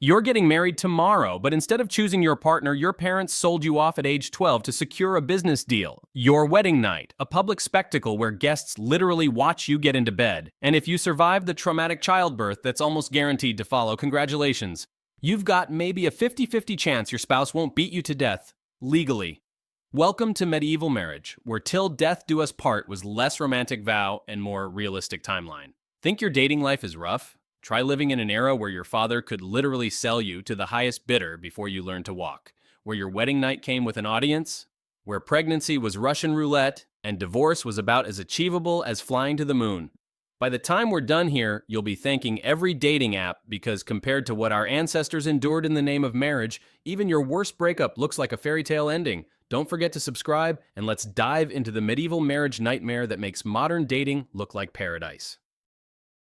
You're getting married tomorrow, but instead of choosing your partner, your parents sold you off at age 12 to secure a business deal. Your wedding night, a public spectacle where guests literally watch you get into bed. And if you survive the traumatic childbirth that's almost guaranteed to follow, congratulations. You've got maybe a 50-50 chance your spouse won't beat you to death, legally. Welcome to medieval marriage, where till death do us part was less romantic vow and more realistic timeline. Think your dating life is rough? Try living in an era where your father could literally sell you to the highest bidder before you learned to walk, where your wedding night came with an audience, where pregnancy was Russian roulette, and divorce was about as achievable as flying to the moon. By the time we're done here, you'll be thanking every dating app because compared to what our ancestors endured in the name of marriage, even your worst breakup looks like a fairy tale ending. Don't forget to subscribe, and let's dive into the medieval marriage nightmare that makes modern dating look like paradise.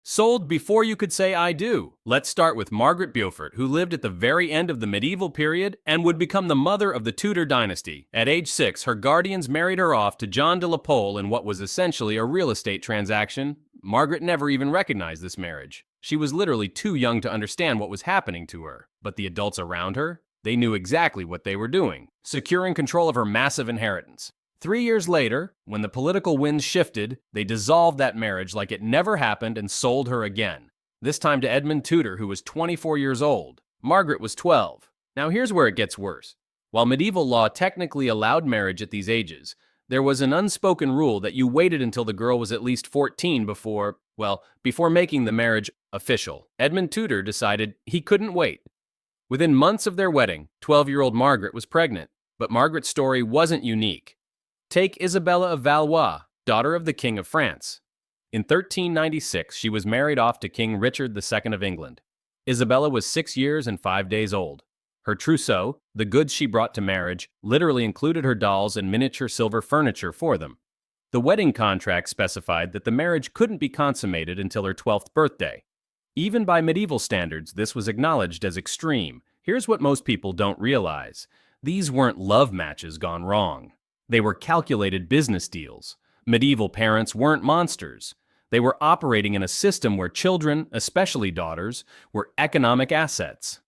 Sold before you could say I do. Let's start with Margaret Beaufort, who lived at the very end of the medieval period and would become the mother of the Tudor dynasty. At age 6, her guardians married her off to John de la Pole in what was essentially a real estate transaction. Margaret never even recognized this marriage. She was literally too young to understand what was happening to her. But the adults around her, they knew exactly what they were doing, securing control of her massive inheritance. 3 years later, when the political winds shifted, they dissolved that marriage like it never happened and sold her again. This time to Edmund Tudor, who was 24 years old. Margaret was 12. Now here's where it gets worse. While medieval law technically allowed marriage at these ages, there was an unspoken rule that you waited until the girl was at least 14 before making the marriage official. Edmund Tudor decided he couldn't wait. Within months of their wedding, 12-year-old Margaret was pregnant. But Margaret's story wasn't unique. Take Isabella of Valois, daughter of the King of France. In 1396, she was married off to King Richard II of England. Isabella was 6 years and 5 days old. Her trousseau, the goods she brought to marriage, literally included her dolls and miniature silver furniture for them. The wedding contract specified that the marriage couldn't be consummated until her 12th birthday. Even by medieval standards, this was acknowledged as extreme. Here's what most people don't realize. These weren't love matches gone wrong. They were calculated business deals. Medieval parents weren't monsters. They were operating in a system where children, especially daughters, were economic assets.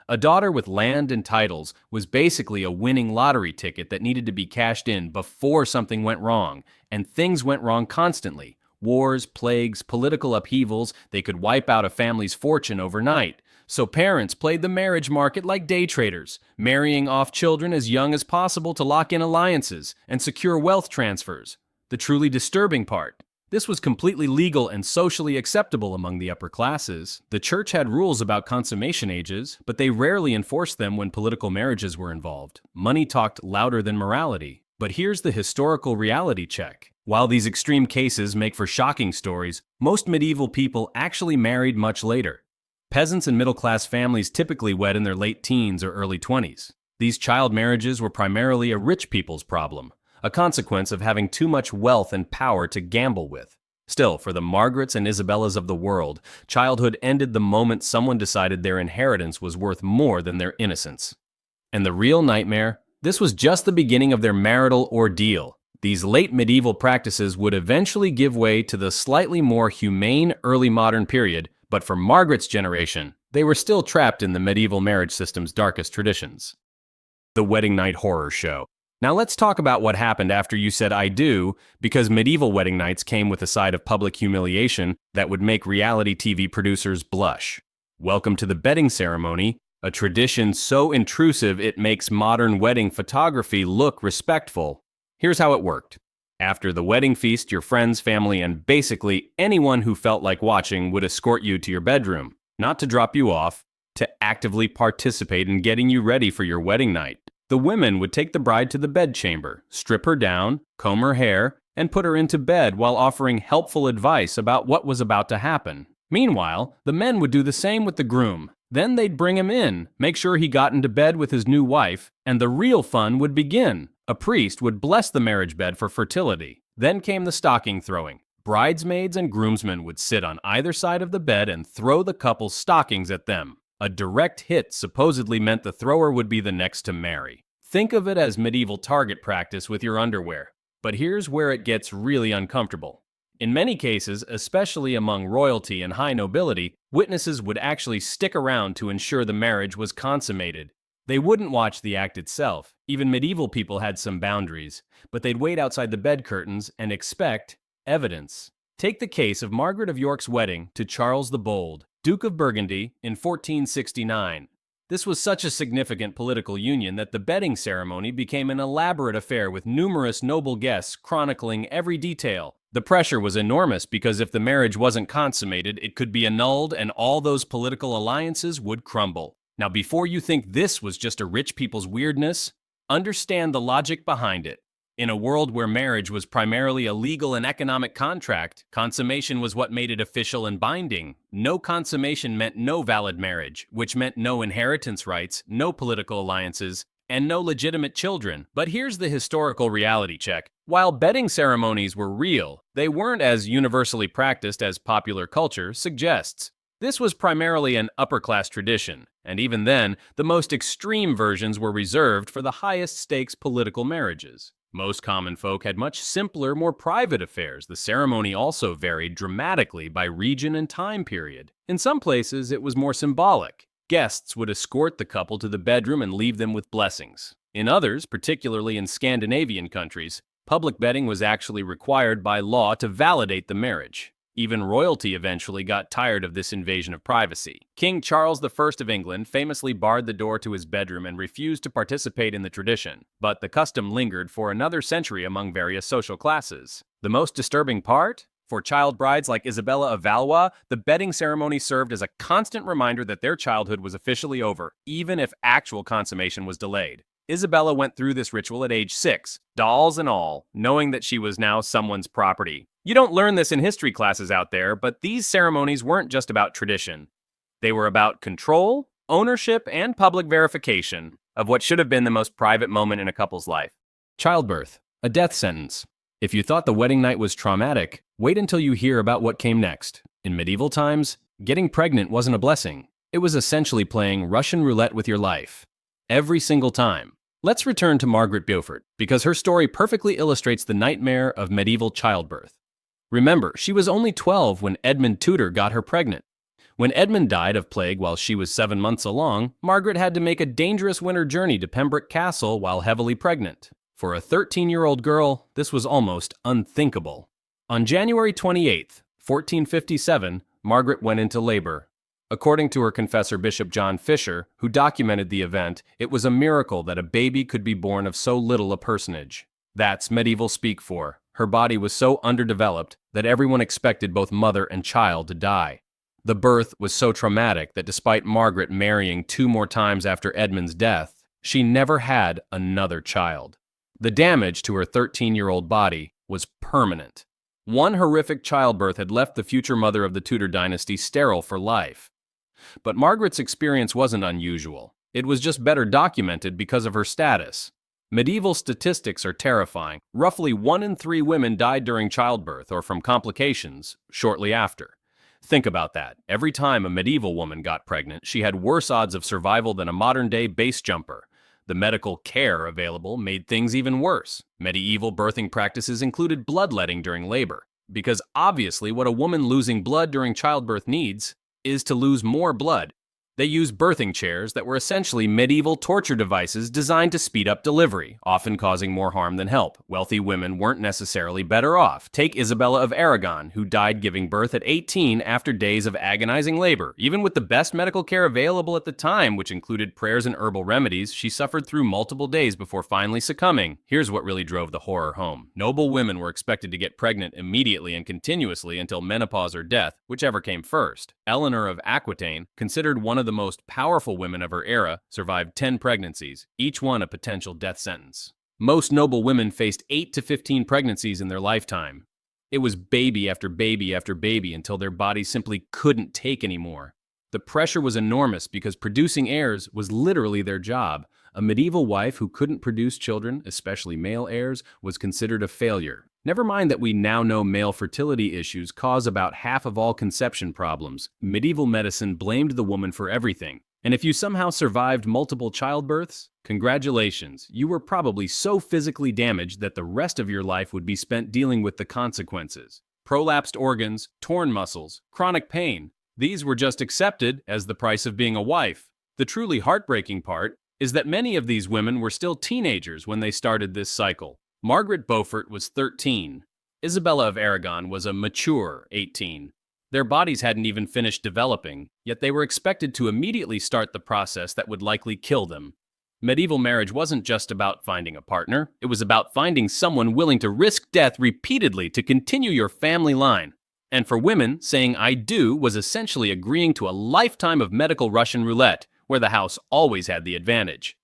A daughter with land and titles was basically a winning lottery ticket that needed to be cashed in before something went wrong, and things went wrong constantly. Wars, plagues, political upheavals, they could wipe out a family's fortune overnight. So parents played the marriage market like day traders, marrying off children as young as possible to lock in alliances and secure wealth transfers. The truly disturbing part. This was completely legal and socially acceptable among the upper classes. The church had rules about consummation ages, but they rarely enforced them when political marriages were involved. Money talked louder than morality. But here's the historical reality check. While these extreme cases make for shocking stories, most medieval people actually married much later. Peasants and middle-class families typically wed in their late teens or early 20s. These child marriages were primarily a rich people's problem, a consequence of having too much wealth and power to gamble with. Still, for the Margarets and Isabellas of the world, childhood ended the moment someone decided their inheritance was worth more than their innocence. And the real nightmare? This was just the beginning of their marital ordeal. These late medieval practices would eventually give way to the slightly more humane early modern period, but for Margaret's generation, they were still trapped in the medieval marriage system's darkest traditions. The wedding night horror show. Now let's talk about what happened after you said I do, because medieval wedding nights came with a side of public humiliation that would make reality TV producers blush. Welcome to the bedding ceremony, a tradition so intrusive it makes modern wedding photography look respectful. Here's how it worked. After the wedding feast, your friends, family, and basically anyone who felt like watching would escort you to your bedroom, not to drop you off, to actively participate in getting you ready for your wedding night. The women would take the bride to the bedchamber, strip her down, comb her hair, and put her into bed while offering helpful advice about what was about to happen. Meanwhile, the men would do the same with the groom. Then they'd bring him in, make sure he got into bed with his new wife, and the real fun would begin. A priest would bless the marriage bed for fertility. Then came the stocking throwing. Bridesmaids and groomsmen would sit on either side of the bed and throw the couple's stockings at them. A direct hit supposedly meant the thrower would be the next to marry. Think of it as medieval target practice with your underwear. But here's where it gets really uncomfortable. In many cases, especially among royalty and high nobility, witnesses would actually stick around to ensure the marriage was consummated. They wouldn't watch the act itself. Even medieval people had some boundaries, but they'd wait outside the bed curtains and expect evidence. Take the case of Margaret of York's wedding to Charles the Bold, Duke of Burgundy, in 1469. This was such a significant political union that the bedding ceremony became an elaborate affair with numerous noble guests chronicling every detail. The pressure was enormous because if the marriage wasn't consummated, it could be annulled and all those political alliances would crumble. Now, before you think this was just a rich people's weirdness, understand the logic behind it. In a world where marriage was primarily a legal and economic contract, consummation was what made it official and binding. No consummation meant no valid marriage, which meant no inheritance rights, no political alliances, and no legitimate children. But here's the historical reality check. While bedding ceremonies were real, they weren't as universally practiced as popular culture suggests. This was primarily an upper-class tradition, and even then, the most extreme versions were reserved for the highest-stakes political marriages. Most common folk had much simpler, more private affairs. The ceremony also varied dramatically by region and time period. In some places, it was more symbolic. Guests would escort the couple to the bedroom and leave them with blessings. In others, particularly in Scandinavian countries, public bedding was actually required by law to validate the marriage. Even royalty eventually got tired of this invasion of privacy. King Charles I of England famously barred the door to his bedroom and refused to participate in the tradition, but the custom lingered for another century among various social classes. The most disturbing part? For child brides like Isabella of Valois, the bedding ceremony served as a constant reminder that their childhood was officially over, even if actual consummation was delayed. Isabella went through this ritual at age 6, dolls and all, knowing that she was now someone's property. You don't learn this in history classes out there, but these ceremonies weren't just about tradition. They were about control, ownership, and public verification of what should have been the most private moment in a couple's life. Childbirth, a death sentence. If you thought the wedding night was traumatic, wait until you hear about what came next. In medieval times, getting pregnant wasn't a blessing. It was essentially playing Russian roulette with your life. Every single time. Let's return to Margaret Beaufort, because her story perfectly illustrates the nightmare of medieval childbirth. Remember, she was only 12 when Edmund Tudor got her pregnant. When Edmund died of plague while she was 7 months along, Margaret had to make a dangerous winter journey to Pembroke Castle while heavily pregnant. For a 13-year-old girl, this was almost unthinkable. On January 28, 1457, Margaret went into labor. According to her confessor Bishop John Fisher, who documented the event, it was a miracle that a baby could be born of so little a personage. That's medieval speak for. Her body was so underdeveloped that everyone expected both mother and child to die. The birth was so traumatic that despite Margaret marrying 2 more times after Edmund's death, she never had another child. The damage to her 13-year-old body was permanent. One horrific childbirth had left the future mother of the Tudor dynasty sterile for life. But Margaret's experience wasn't unusual. It was just better documented because of her status. Medieval statistics are terrifying. Roughly 1 in 3 women died during childbirth or from complications shortly after. Think about that. Every time a medieval woman got pregnant, she had worse odds of survival than a modern-day base jumper. The medical care available made things even worse. Medieval birthing practices included bloodletting during labor, because obviously what a woman losing blood during childbirth needs is to lose more blood. They used birthing chairs that were essentially medieval torture devices designed to speed up delivery, often causing more harm than help. Wealthy women weren't necessarily better off. Take Isabella of Aragon, who died giving birth at 18 after days of agonizing labor. Even with the best medical care available at the time, which included prayers and herbal remedies, she suffered through multiple days before finally succumbing. Here's what really drove the horror home. Noble women were expected to get pregnant immediately and continuously until menopause or death, whichever came first. Eleanor of Aquitaine, considered one of the most powerful women of her era, survived 10 pregnancies, each one a potential death sentence. Most noble women faced 8 to 15 pregnancies in their lifetime. It was baby after baby after baby until their bodies simply couldn't take anymore. The pressure was enormous because producing heirs was literally their job. A medieval wife who couldn't produce children, especially male heirs, was considered a failure. Never mind that we now know male fertility issues cause about half of all conception problems. Medieval medicine blamed the woman for everything. And if you somehow survived multiple childbirths, congratulations, you were probably so physically damaged that the rest of your life would be spent dealing with the consequences. Prolapsed organs, torn muscles, chronic pain. These were just accepted as the price of being a wife. The truly heartbreaking part is that many of these women were still teenagers when they started this cycle. Margaret Beaufort was 13. Isabella of Aragon was a mature 18. Their bodies hadn't even finished developing, yet they were expected to immediately start the process that would likely kill them. Medieval marriage wasn't just about finding a partner, it was about finding someone willing to risk death repeatedly to continue your family line. And for women, saying "I do" was essentially agreeing to a lifetime of medical Russian roulette, where the house always had the advantage.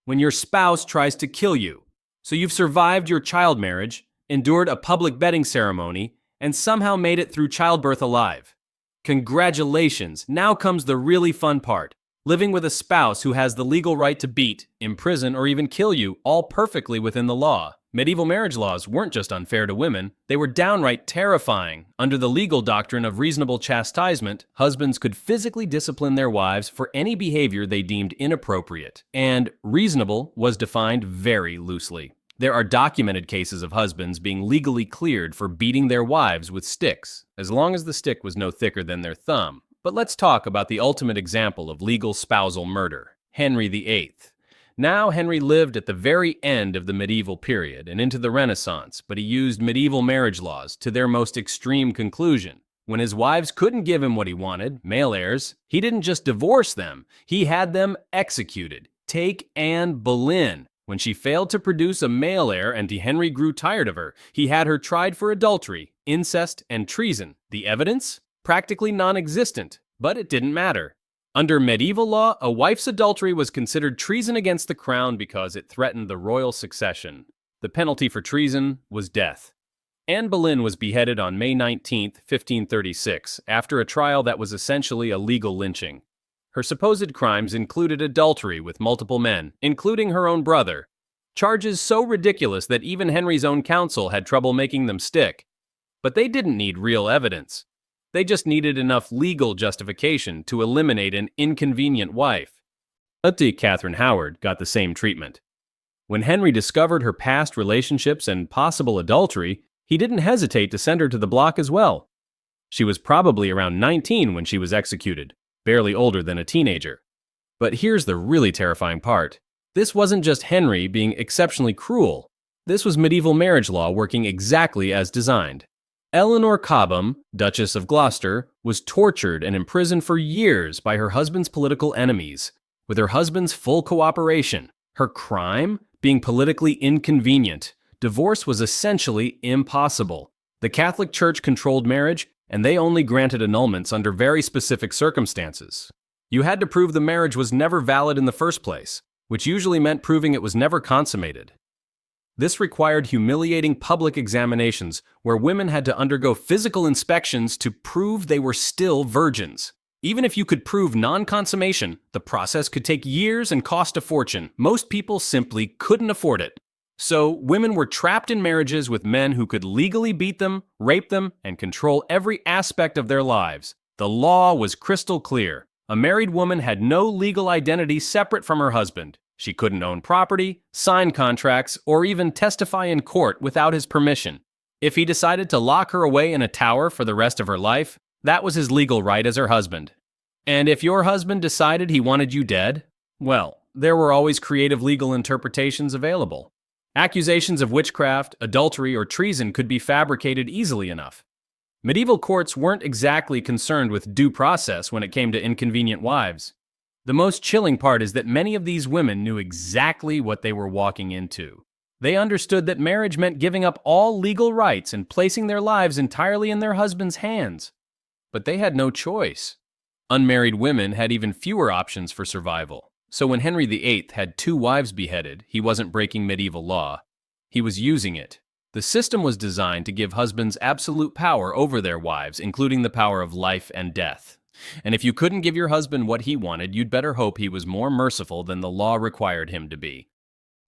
When your spouse tries to kill you, so you've survived your child marriage, endured a public bedding ceremony, and somehow made it through childbirth alive. Congratulations, now comes the really fun part. Living with a spouse who has the legal right to beat, imprison, or even kill you, all perfectly within the law. Medieval marriage laws weren't just unfair to women, they were downright terrifying. Under the legal doctrine of reasonable chastisement, husbands could physically discipline their wives for any behavior they deemed inappropriate. And reasonable was defined very loosely. There are documented cases of husbands being legally cleared for beating their wives with sticks, as long as the stick was no thicker than their thumb. But let's talk about the ultimate example of legal spousal murder, Henry VIII. Now, Henry lived at the very end of the medieval period and into the Renaissance, but he used medieval marriage laws to their most extreme conclusion. When his wives couldn't give him what he wanted, male heirs, he didn't just divorce them, he had them executed. Take Anne Boleyn. When she failed to produce a male heir and Henry grew tired of her, he had her tried for adultery, incest, and treason. The evidence? Practically non-existent, but it didn't matter. Under medieval law, a wife's adultery was considered treason against the crown because it threatened the royal succession. The penalty for treason was death. Anne Boleyn was beheaded on May 19, 1536, after a trial that was essentially a legal lynching. Her supposed crimes included adultery with multiple men, including her own brother. Charges so ridiculous that even Henry's own counsel had trouble making them stick. But they didn't need real evidence. They just needed enough legal justification to eliminate an inconvenient wife. Auntie Catherine Howard got the same treatment. When Henry discovered her past relationships and possible adultery, he didn't hesitate to send her to the block as well. She was probably around 19 when she was executed, barely older than a teenager. But here's the really terrifying part. This wasn't just Henry being exceptionally cruel. This was medieval marriage law working exactly as designed. Eleanor Cobham, Duchess of Gloucester, was tortured and imprisoned for years by her husband's political enemies, with her husband's full cooperation. Her crime? Being politically inconvenient. Divorce was essentially impossible. The Catholic Church controlled marriage, and they only granted annulments under very specific circumstances. You had to prove the marriage was never valid in the first place, which usually meant proving it was never consummated. This required humiliating public examinations where women had to undergo physical inspections to prove they were still virgins. Even if you could prove non-consummation, the process could take years and cost a fortune. Most people simply couldn't afford it. So, women were trapped in marriages with men who could legally beat them, rape them, and control every aspect of their lives. The law was crystal clear. A married woman had no legal identity separate from her husband. She couldn't own property, sign contracts, or even testify in court without his permission. If he decided to lock her away in a tower for the rest of her life, that was his legal right as her husband. And if your husband decided he wanted you dead, well, there were always creative legal interpretations available. Accusations of witchcraft, adultery, or treason could be fabricated easily enough. Medieval courts weren't exactly concerned with due process when it came to inconvenient wives. The most chilling part is that many of these women knew exactly what they were walking into. They understood that marriage meant giving up all legal rights and placing their lives entirely in their husband's hands. But they had no choice. Unmarried women had even fewer options for survival. So when Henry VIII had 2 wives beheaded, he wasn't breaking medieval law. He was using it. The system was designed to give husbands absolute power over their wives, including the power of life and death. And if you couldn't give your husband what he wanted, you'd better hope he was more merciful than the law required him to be.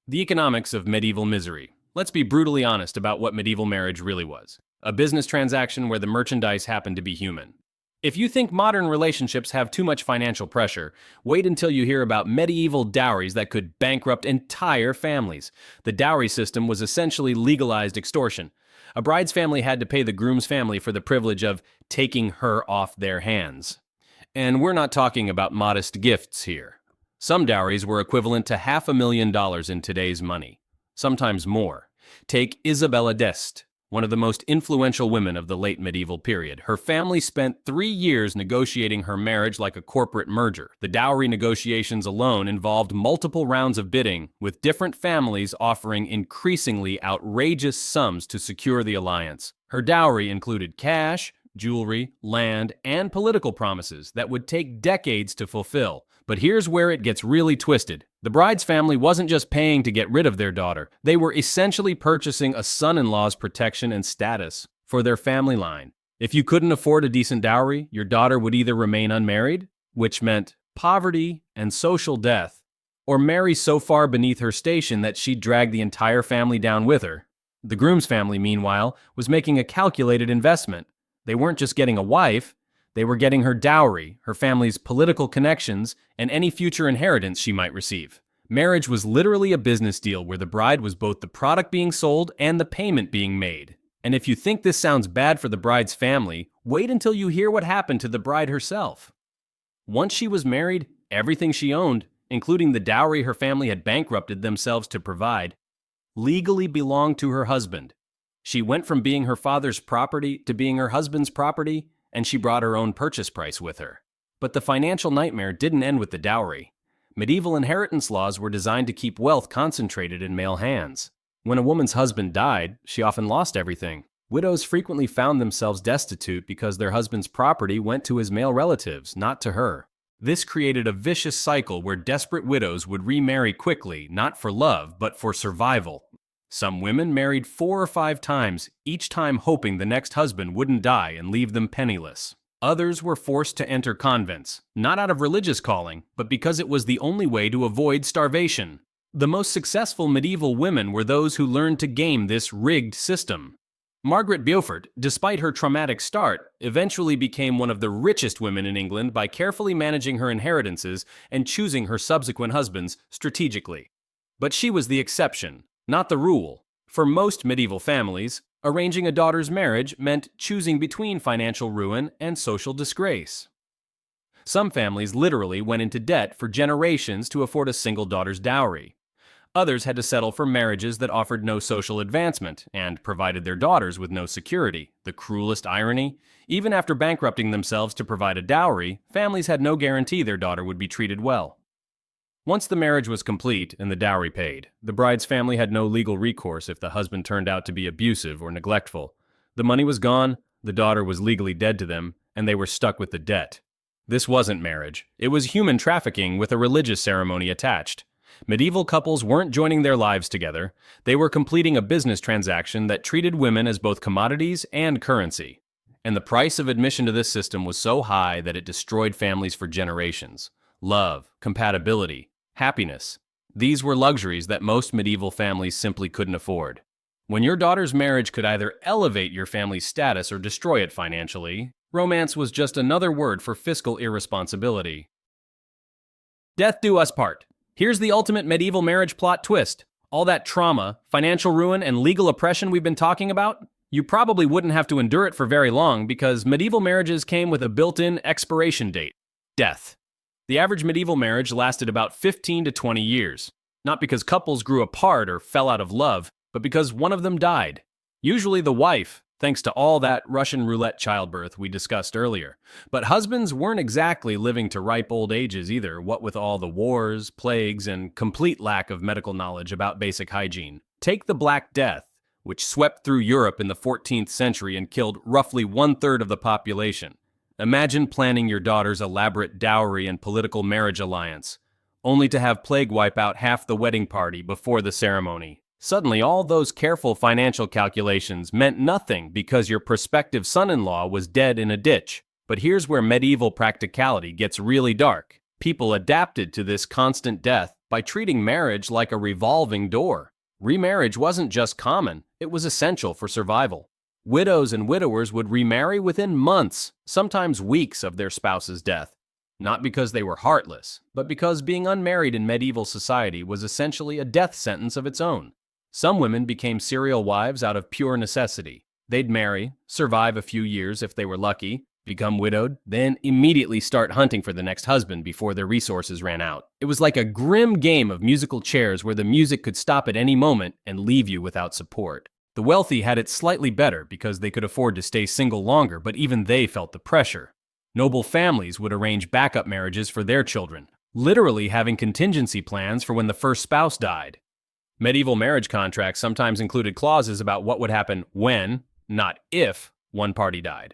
The economics of medieval misery. Let's be brutally honest about what medieval marriage really was. A business transaction where the merchandise happened to be human. If you think modern relationships have too much financial pressure, wait until you hear about medieval dowries that could bankrupt entire families. The dowry system was essentially legalized extortion. A bride's family had to pay the groom's family for the privilege of taking her off their hands. And we're not talking about modest gifts here. Some dowries were equivalent to $500,000 in today's money, sometimes more. Take Isabella d'Este, one of the most influential women of the late medieval period. Her family spent 3 years negotiating her marriage like a corporate merger. The dowry negotiations alone involved multiple rounds of bidding, with different families offering increasingly outrageous sums to secure the alliance. Her dowry included cash, jewelry, land, and political promises that would take decades to fulfill. But here's where it gets really twisted. The bride's family wasn't just paying to get rid of their daughter. They were essentially purchasing a son-in-law's protection and status for their family line. If you couldn't afford a decent dowry, your daughter would either remain unmarried, which meant poverty and social death, or marry so far beneath her station that she'd drag the entire family down with her. The groom's family, meanwhile, was making a calculated investment. They weren't just getting a wife, they were getting her dowry, her family's political connections, and any future inheritance she might receive. Marriage was literally a business deal where the bride was both the product being sold and the payment being made. And if you think this sounds bad for the bride's family, wait until you hear what happened to the bride herself. Once she was married, everything she owned, including the dowry her family had bankrupted themselves to provide, legally belonged to her husband. She went from being her father's property to being her husband's property, and she brought her own purchase price with her. But the financial nightmare didn't end with the dowry. Medieval inheritance laws were designed to keep wealth concentrated in male hands. When a woman's husband died, she often lost everything. Widows frequently found themselves destitute because their husband's property went to his male relatives, not to her. This created a vicious cycle where desperate widows would remarry quickly, not for love, but for survival. Some women married 4 or 5 times, each time hoping the next husband wouldn't die and leave them penniless. Others were forced to enter convents, not out of religious calling, but because it was the only way to avoid starvation. The most successful medieval women were those who learned to game this rigged system. Margaret Beaufort, despite her traumatic start, eventually became one of the richest women in England by carefully managing her inheritances and choosing her subsequent husbands strategically. But she was the exception, not the rule. For most medieval families, arranging a daughter's marriage meant choosing between financial ruin and social disgrace. Some families literally went into debt for generations to afford a single daughter's dowry. Others had to settle for marriages that offered no social advancement and provided their daughters with no security. The cruelest irony? Even after bankrupting themselves to provide a dowry, families had no guarantee their daughter would be treated well. Once the marriage was complete and the dowry paid, the bride's family had no legal recourse if the husband turned out to be abusive or neglectful. The money was gone, the daughter was legally dead to them, and they were stuck with the debt. This wasn't marriage. It was human trafficking with a religious ceremony attached. Medieval couples weren't joining their lives together. They were completing a business transaction that treated women as both commodities and currency. And the price of admission to this system was so high that it destroyed families for generations. Love, compatibility, happiness. These were luxuries that most medieval families simply couldn't afford. When your daughter's marriage could either elevate your family's status or destroy it financially, romance was just another word for fiscal irresponsibility. Death do us part. Here's the ultimate medieval marriage plot twist. All that trauma, financial ruin, and legal oppression we've been talking about, you probably wouldn't have to endure it for very long because medieval marriages came with a built-in expiration date: death. The average medieval marriage lasted about 15 to 20 years, not because couples grew apart or fell out of love, but because one of them died. Usually the wife, thanks to all that Russian roulette childbirth we discussed earlier. But husbands weren't exactly living to ripe old ages either, what with all the wars, plagues, and complete lack of medical knowledge about basic hygiene. Take the Black Death, which swept through Europe in the 14th century and killed roughly 1/3 of the population. Imagine planning your daughter's elaborate dowry and political marriage alliance, only to have plague wipe out half the wedding party before the ceremony. Suddenly, all those careful financial calculations meant nothing because your prospective son-in-law was dead in a ditch. But here's where medieval practicality gets really dark. People adapted to this constant death by treating marriage like a revolving door. Remarriage wasn't just common, it was essential for survival. Widows and widowers would remarry within months, sometimes weeks of their spouse's death. Not because they were heartless, but because being unmarried in medieval society was essentially a death sentence of its own. Some women became serial wives out of pure necessity. They'd marry, survive a few years if they were lucky, become widowed, then immediately start hunting for the next husband before their resources ran out. It was like a grim game of musical chairs where the music could stop at any moment and leave you without support. The wealthy had it slightly better because they could afford to stay single longer, but even they felt the pressure. Noble families would arrange backup marriages for their children, literally having contingency plans for when the first spouse died. Medieval marriage contracts sometimes included clauses about what would happen when, not if, one party died.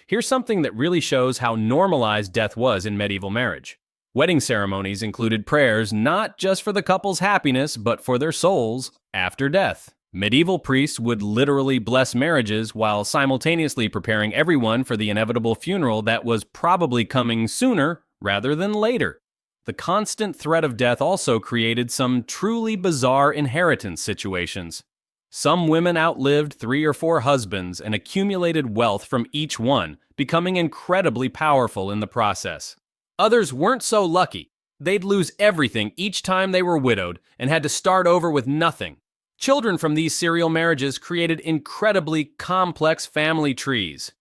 Here's something that really shows how normalized death was in medieval marriage. Wedding ceremonies included prayers not just for the couple's happiness, but for their souls after death. Medieval priests would literally bless marriages while simultaneously preparing everyone for the inevitable funeral that was probably coming sooner rather than later. The constant threat of death also created some truly bizarre inheritance situations. Some women outlived 3 or 4 husbands and accumulated wealth from each one, becoming incredibly powerful in the process. Others weren't so lucky. They'd lose everything each time they were widowed and had to start over with nothing. Children from these serial marriages created incredibly complex family trees.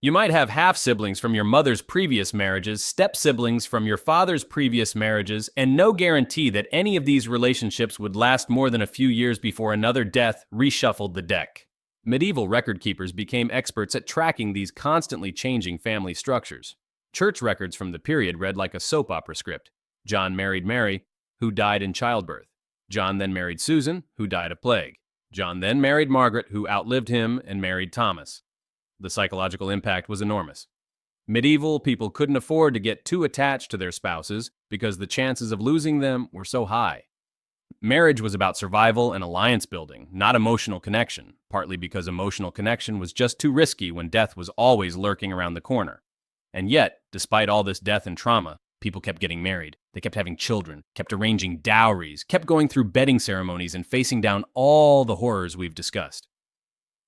You might have half-siblings from your mother's previous marriages, step-siblings from your father's previous marriages, and no guarantee that any of these relationships would last more than a few years before another death reshuffled the deck. Medieval record keepers became experts at tracking these constantly changing family structures. Church records from the period read like a soap opera script. John married Mary, who died in childbirth. John then married Susan, who died of plague. John then married Margaret, who outlived him and married Thomas. The psychological impact was enormous. Medieval people couldn't afford to get too attached to their spouses because the chances of losing them were so high. Marriage was about survival and alliance building, not emotional connection, partly because emotional connection was just too risky when death was always lurking around the corner. And yet, despite all this death and trauma, people kept getting married. They kept having children, kept arranging dowries, kept going through bedding ceremonies and facing down all the horrors we've discussed.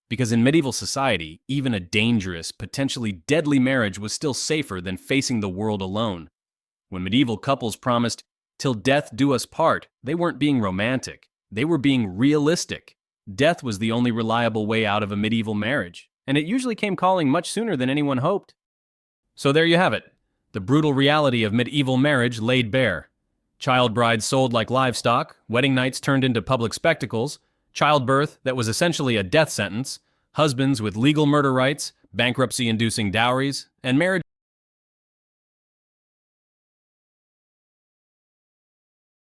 Because in medieval society, even a dangerous, potentially deadly marriage was still safer than facing the world alone. When medieval couples promised, "Till death do us part," they weren't being romantic. They were being realistic. Death was the only reliable way out of a medieval marriage, and it usually came calling much sooner than anyone hoped. So there you have it. The brutal reality of medieval marriage laid bare. Child brides sold like livestock, wedding nights turned into public spectacles, childbirth that was essentially a death sentence, husbands with legal murder rights, bankruptcy-inducing dowries, and marriage